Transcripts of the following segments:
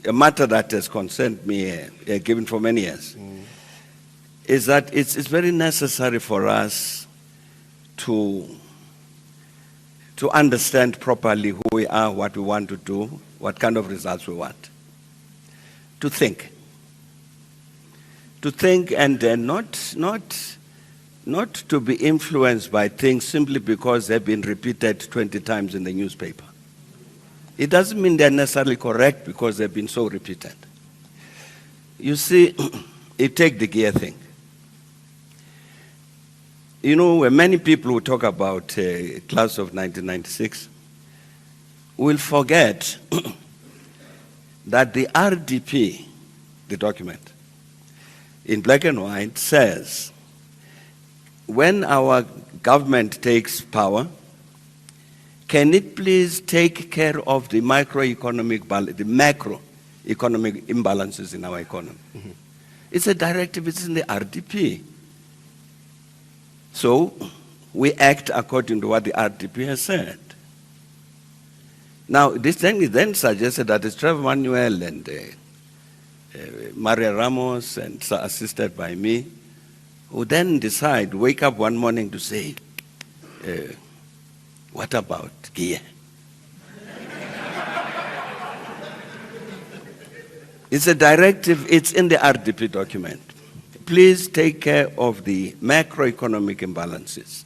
a matter that has concerned me, given for many years, is that it's very necessary for us to understand properly who we are, what we want to do, what kind of results we want. To think. To think and not to be influenced by things simply because they've been repeated 20 times in the newspaper. It doesn't mean they're necessarily correct because they've been so repeated. You see, you take the gear thing. You know, when many people who talk about class of 1996 will forget that the RDP, the document, in black and white says, when our government takes power, can it please take care of the macroeconomic imbalances in our economy? Mm-hmm. It's a directive, it's in the RDP. So we act according to what the RDP has said. Now, this thing is then suggested that it's Trevor Manuel and Maria Ramos, and assisted by me, who then decide, wake up one morning to say, what about gear? It's a directive, it's in the RDP document. Please take care of the macroeconomic imbalances.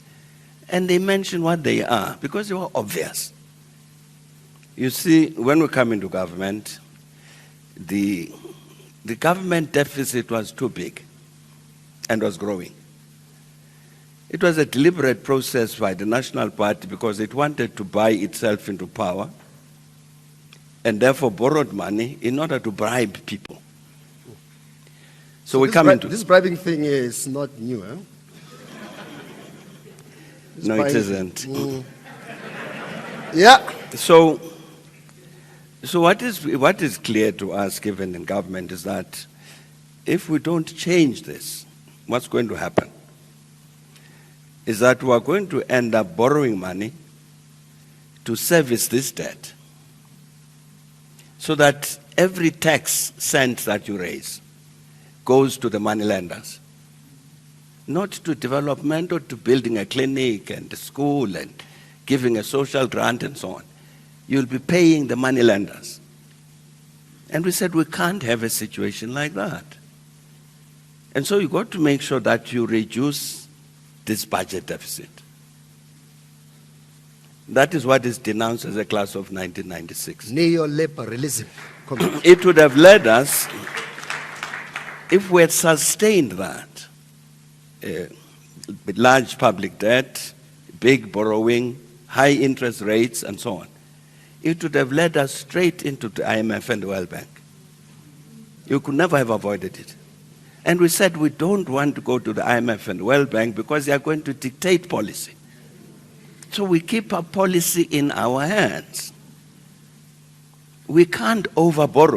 And they mention what they are, because they were obvious. You see, when we come into government, the government deficit was too big and was growing. It was a deliberate process by the National Party because it wanted to buy itself into power and therefore borrowed money in order to bribe people. So we come into... This bribing thing is not new, eh? No, it isn't. Yeah. So what is clear to us, given in government, is that if we don't change this, what's going to happen is that we are going to end up borrowing money to service this debt, so that every tax cent that you raise goes to the moneylenders, not to development or to building a clinic and a school and giving a social grant and so on. You'll be paying the moneylenders. And we said we can't have a situation like that. And so you got to make sure that you reduce this budget deficit. That is what is denounced as a class of 1996. Neoliberalism. It would have led us, if we had sustained that, with large public debt, big borrowing, high interest rates, and so on, it would have led us straight into the IMF and the World Bank. You could never have avoided it. And we said we don't want to go to the IMF and the World Bank because they are going to dictate policy. So we keep our policy in our hands. We can't overborrow.